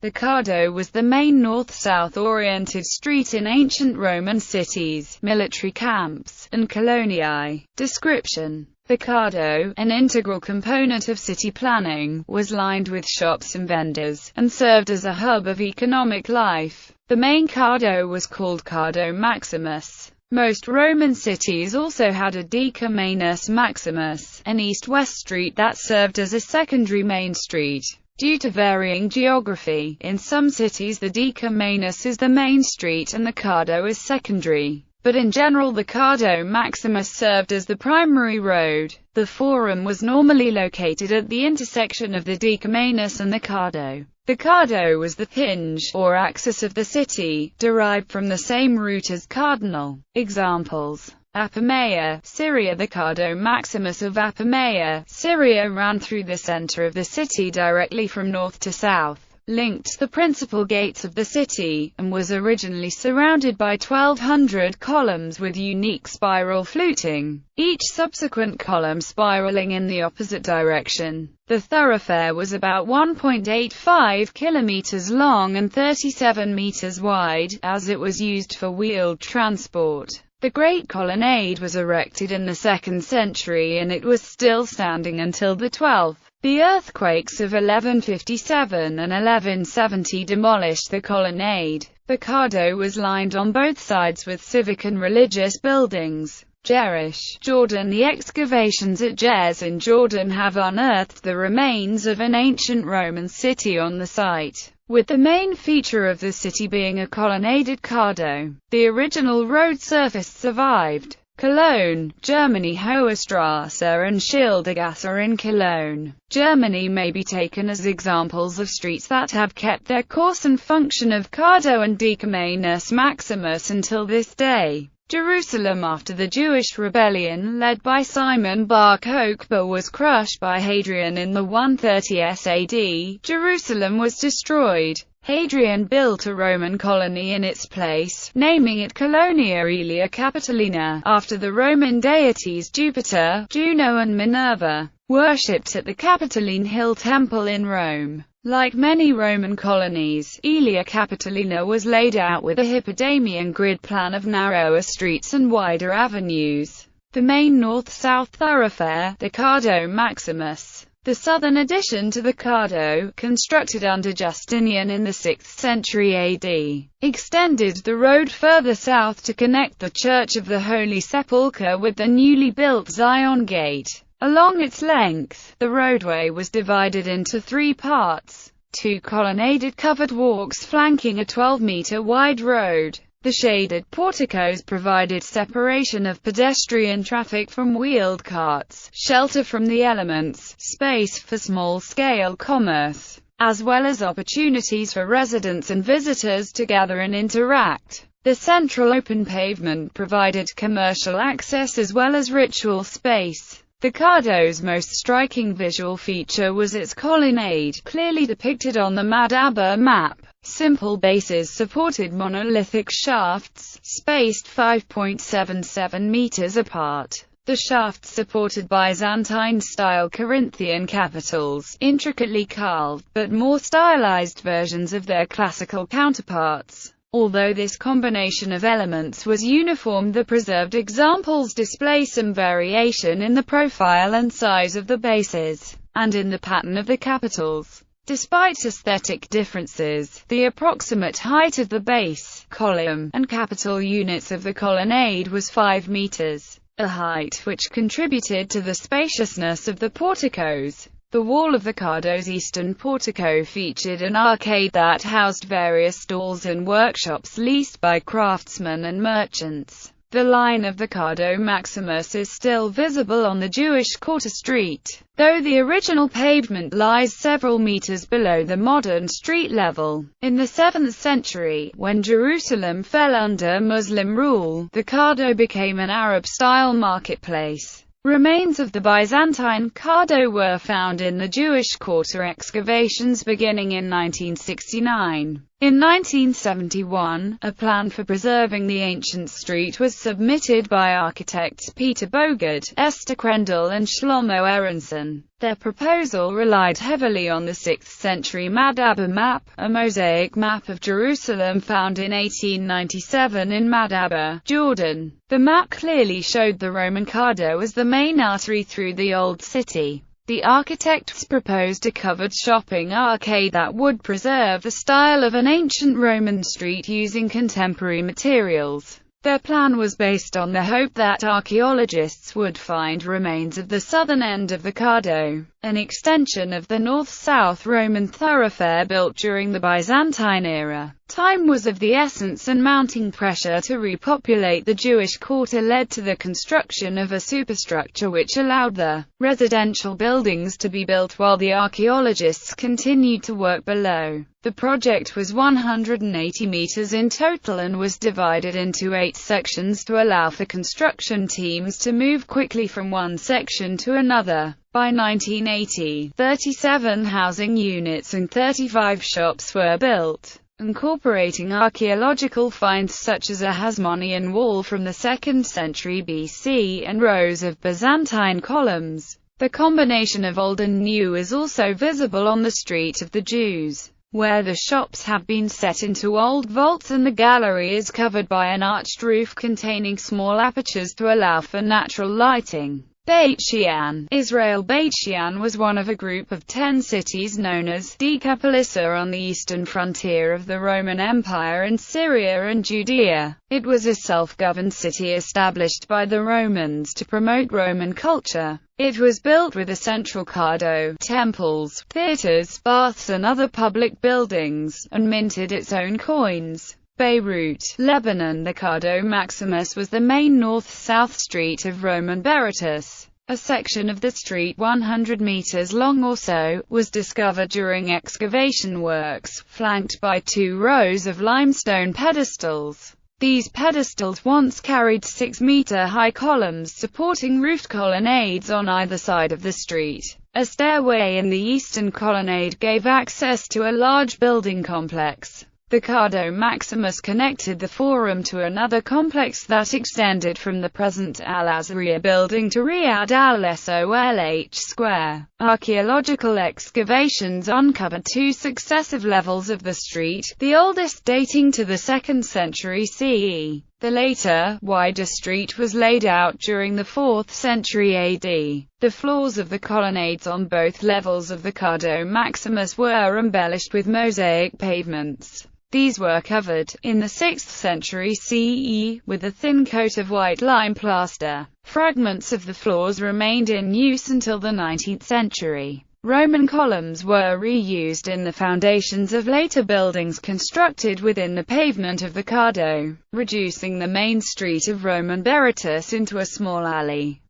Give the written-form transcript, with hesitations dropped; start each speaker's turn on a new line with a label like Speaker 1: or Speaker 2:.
Speaker 1: The Cardo was the main north-south oriented street in ancient Roman cities, military camps, and coloniae. Description: the Cardo, an integral component of city planning, was lined with shops and vendors, and served as a hub of economic life. The main Cardo was called Cardo Maximus. Most Roman cities also had a Dica Manus Maximus, an east-west street that served as a secondary main street. Due to varying geography, in some cities the Dica Manus is the main street and the Cardo is secondary. But in general the Cardo Maximus served as the primary road. The Forum was normally located at the intersection of the Dica Manus and the Cardo. The Cardo was the hinge, or axis of the city, derived from the same root as cardinal. Examples: Apamea, Syria. The Cardo Maximus of Apamea, Syria ran through the center of the city directly from north to south, linked the principal gates of the city, and was originally surrounded by 1,200 columns with unique spiral fluting, each subsequent column spiraling in the opposite direction. The thoroughfare was about 1.85 kilometers long and 37 meters wide, as it was used for wheeled transport. The Great Colonnade was erected in the 2nd century and it was still standing until the 12th. The earthquakes of 1157 and 1170 demolished the colonnade. The Cardo was lined on both sides with civic and religious buildings. Jerish, Jordan. The excavations at Jez in Jordan have unearthed the remains of an ancient Roman city on the site, with the main feature of the city being a colonnaded Cardo. The original road surface survived. Cologne, Germany. Hohestrasse and Schildergasse in Cologne, Germany may be taken as examples of streets that have kept their course and function of Cardo and Dica Manus Maximus until this day. Jerusalem. After the Jewish rebellion led by Simon Bar Kokhba was crushed by Hadrian in the 130s AD, Jerusalem was destroyed. Hadrian built a Roman colony in its place, naming it Colonia Aelia Capitolina, after the Roman deities Jupiter, Juno and Minerva, worshipped at the Capitoline Hill Temple in Rome. Like many Roman colonies, Aelia Capitolina was laid out with a Hippodamian grid plan of narrower streets and wider avenues. The main north-south thoroughfare, the Cardo Maximus, the southern addition to the Cardo, constructed under Justinian in the 6th century AD, extended the road further south to connect the Church of the Holy Sepulchre with the newly built Zion Gate. Along its length, the roadway was divided into 3 parts, 2 colonnaded covered walks flanking a 12-meter wide road. The shaded porticos provided separation of pedestrian traffic from wheeled carts, shelter from the elements, space for small-scale commerce, as well as opportunities for residents and visitors to gather and interact. The central open pavement provided commercial access as well as ritual space. The Cardo's most striking visual feature was its colonnade, clearly depicted on the Madaba map. Simple bases supported monolithic shafts, spaced 5.77 meters apart. The shafts supported Byzantine-style Corinthian capitals, intricately carved, but more stylized versions of their classical counterparts. Although this combination of elements was uniform, the preserved examples display some variation in the profile and size of the bases, and in the pattern of the capitals. Despite aesthetic differences, the approximate height of the base, column, and capital units of the colonnade was 5 meters, a height which contributed to the spaciousness of the porticos. The wall of the Cardo's eastern portico featured an arcade that housed various stalls and workshops leased by craftsmen and merchants. The line of the Cardo Maximus is still visible on the Jewish Quarter Street, though the original pavement lies several meters below the modern street level. In the 7th century, when Jerusalem fell under Muslim rule, the Cardo became an Arab-style marketplace. Remains of the Byzantine Cardo were found in the Jewish Quarter excavations beginning in 1969. In 1971, a plan for preserving the ancient street was submitted by architects Peter Bogert, Esther Krendel and Shlomo Aronson. Their proposal relied heavily on the 6th century Madaba map, a mosaic map of Jerusalem found in 1897 in Madaba, Jordan. The map clearly showed the Roman Cardo as the main artery through the Old City. The architects proposed a covered shopping arcade that would preserve the style of an ancient Roman street using contemporary materials. Their plan was based on the hope that archaeologists would find remains of the southern end of the Cardo, an extension of the north-south Roman thoroughfare built during the Byzantine era. Time was of the essence, and mounting pressure to repopulate the Jewish quarter led to the construction of a superstructure which allowed the residential buildings to be built while the archaeologists continued to work below. The project was 180 meters in total and was divided into 8 sections to allow for construction teams to move quickly from one section to another. By 1980, 37 housing units and 35 shops were built, incorporating archaeological finds such as a Hasmonean wall from the 2nd century BC and rows of Byzantine columns. The combination of old and new is also visible on the Street of the Jews, where the shops have been set into old vaults and the gallery is covered by an arched roof containing small apertures to allow for natural lighting. Beit Shean, Israel. Beit Shean was one of a group of 10 cities known as Decapolisa on the eastern frontier of the Roman Empire in Syria and Judea. It was a self-governed city established by the Romans to promote Roman culture. It was built with a central Cardo, temples, theaters, baths and other public buildings, and minted its own coins. Beirut, Lebanon. The Cardo Maximus was the main north-south street of Roman Berytus. A section of the street 100 meters long or so, was discovered during excavation works, flanked by 2 rows of limestone pedestals. These pedestals once carried 6-meter-high columns supporting roofed colonnades on either side of the street. A stairway in the eastern colonnade gave access to a large building complex. The Cardo Maximus connected the Forum to another complex that extended from the present Al-Azhariya building to Riyad al-Solh Square. Archaeological excavations uncovered 2 successive levels of the street, the oldest dating to the 2nd century CE. The later, wider street was laid out during the 4th century AD. The floors of the colonnades on both levels of the Cardo Maximus were embellished with mosaic pavements. These were covered, in the 6th century CE, with a thin coat of white lime plaster. Fragments of the floors remained in use until the 19th century. Roman columns were reused in the foundations of later buildings constructed within the pavement of the Cardo, reducing the main street of Roman Berytus into a small alley.